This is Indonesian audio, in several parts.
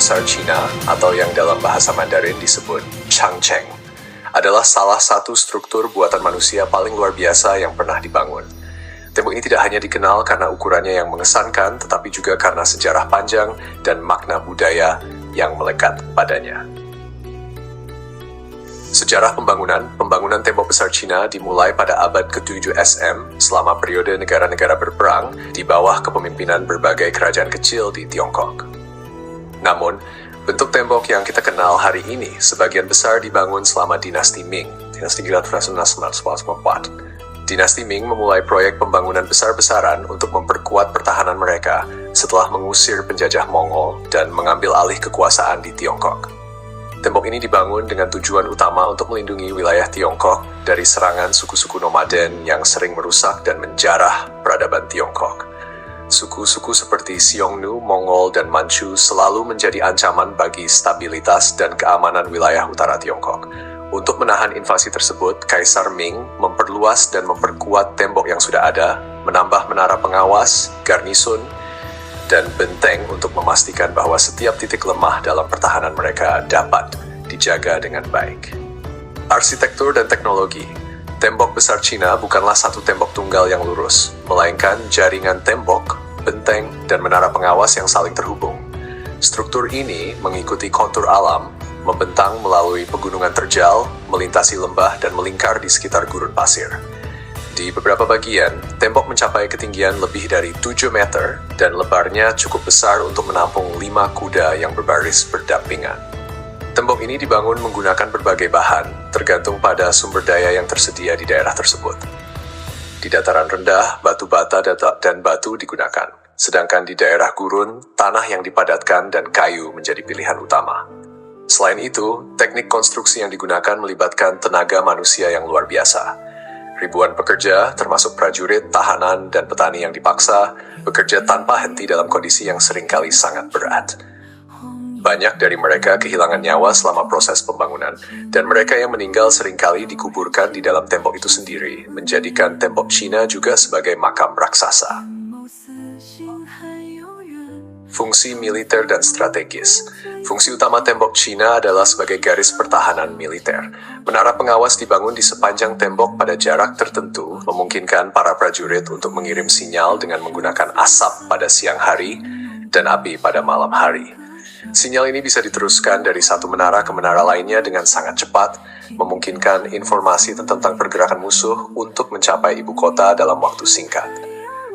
Besar Cina atau yang dalam bahasa Mandarin disebut Changcheng adalah salah satu struktur buatan manusia paling luar biasa yang pernah dibangun. Tembok ini tidak hanya dikenal karena ukurannya yang mengesankan, tetapi juga karena sejarah panjang dan makna budaya yang melekat padanya. Sejarah pembangunan tembok besar Cina dimulai pada abad ke-7 SM selama periode negara-negara berperang di bawah kepemimpinan berbagai kerajaan kecil di Tiongkok. Namun, bentuk tembok yang kita kenal hari ini sebagian besar dibangun selama dinasti Ming, dinasti Dinasti Ming memulai proyek pembangunan besar-besaran untuk memperkuat pertahanan mereka setelah mengusir penjajah Mongol dan mengambil alih kekuasaan di Tiongkok. Tembok ini dibangun dengan tujuan utama untuk melindungi wilayah Tiongkok dari serangan suku-suku nomaden yang sering merusak dan menjarah peradaban Tiongkok. Suku-suku seperti Xiongnu, Mongol, dan Manchu selalu menjadi ancaman bagi stabilitas dan keamanan wilayah utara Tiongkok. Untuk menahan invasi tersebut, Kaisar Ming memperluas dan memperkuat tembok yang sudah ada, menambah menara pengawas, garnison, dan benteng untuk memastikan bahwa setiap titik lemah dalam pertahanan mereka dapat dijaga dengan baik. Arsitektur dan teknologi. Tembok besar Cina bukanlah satu tembok tunggal yang lurus, melainkan jaringan tembok, benteng, dan menara pengawas yang saling terhubung. Struktur ini mengikuti kontur alam, membentang melalui pegunungan terjal, melintasi lembah, dan melingkar di sekitar gurun pasir. Di beberapa bagian, tembok mencapai ketinggian lebih dari 7 meter dan lebarnya cukup besar untuk menampung 5 kuda yang berbaris berdampingan. Tembok ini dibangun menggunakan berbagai bahan, tergantung pada sumber daya yang tersedia di daerah tersebut. Di dataran rendah, batu bata dan batu digunakan, sedangkan di daerah gurun, tanah yang dipadatkan dan kayu menjadi pilihan utama. Selain itu, teknik konstruksi yang digunakan melibatkan tenaga manusia yang luar biasa. Ribuan pekerja, termasuk prajurit, tahanan, dan petani yang dipaksa, bekerja tanpa henti dalam kondisi yang seringkali sangat berat. Banyak dari mereka kehilangan nyawa selama proses pembangunan, dan mereka yang meninggal seringkali dikuburkan di dalam tembok itu sendiri, menjadikan tembok Cina juga sebagai makam raksasa. Fungsi militer dan strategis. Fungsi utama tembok Cina adalah sebagai garis pertahanan militer. Menara pengawas dibangun di sepanjang tembok pada jarak tertentu, memungkinkan para prajurit untuk mengirim sinyal dengan menggunakan asap pada siang hari dan api pada malam hari. Sinyal ini bisa diteruskan dari satu menara ke menara lainnya dengan sangat cepat, memungkinkan informasi tentang pergerakan musuh untuk mencapai ibu kota dalam waktu singkat.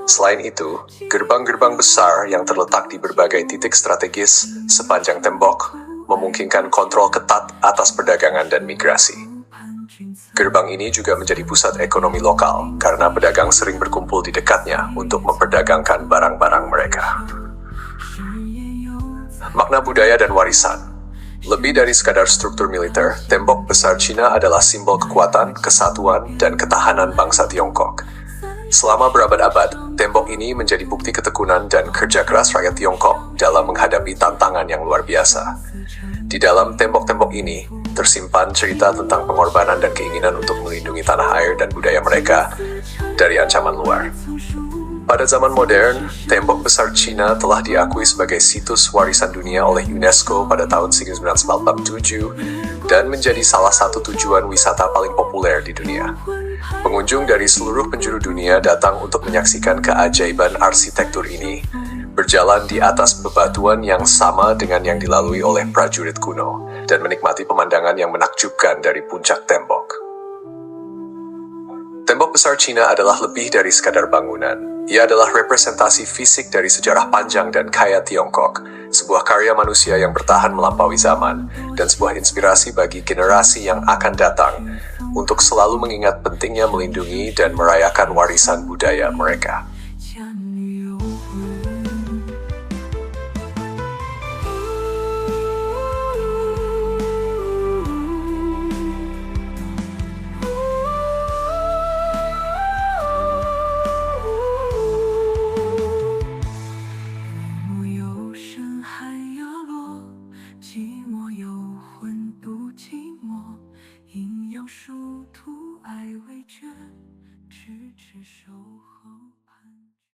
Selain itu, gerbang-gerbang besar yang terletak di berbagai titik strategis sepanjang tembok memungkinkan kontrol ketat atas perdagangan dan migrasi. Gerbang ini juga menjadi pusat ekonomi lokal karena pedagang sering berkumpul di dekatnya untuk memperdagangkan barang-barang mereka. Makna budaya dan warisan. Lebih dari sekadar struktur militer, tembok besar Cina adalah simbol kekuatan, kesatuan, dan ketahanan bangsa Tiongkok. Selama berabad-abad, tembok ini menjadi bukti ketekunan dan kerja keras rakyat Tiongkok dalam menghadapi tantangan yang luar biasa. Di dalam tembok-tembok ini, tersimpan cerita tentang pengorbanan dan keinginan untuk melindungi tanah air dan budaya mereka dari ancaman luar. Pada zaman modern, tembok besar Cina telah diakui sebagai situs warisan dunia oleh UNESCO pada tahun 1987 dan menjadi salah satu tujuan wisata paling populer di dunia. Pengunjung dari seluruh penjuru dunia datang untuk menyaksikan keajaiban arsitektur ini, berjalan di atas bebatuan yang sama dengan yang dilalui oleh prajurit kuno, dan menikmati pemandangan yang menakjubkan dari puncak tembok. Tembok besar Cina adalah lebih dari sekadar bangunan. Ia adalah representasi fisik dari sejarah panjang dan kaya Tiongkok, sebuah karya manusia yang bertahan melampaui zaman, dan sebuah inspirasi bagi generasi yang akan datang untuk selalu mengingat pentingnya melindungi dan merayakan warisan budaya mereka.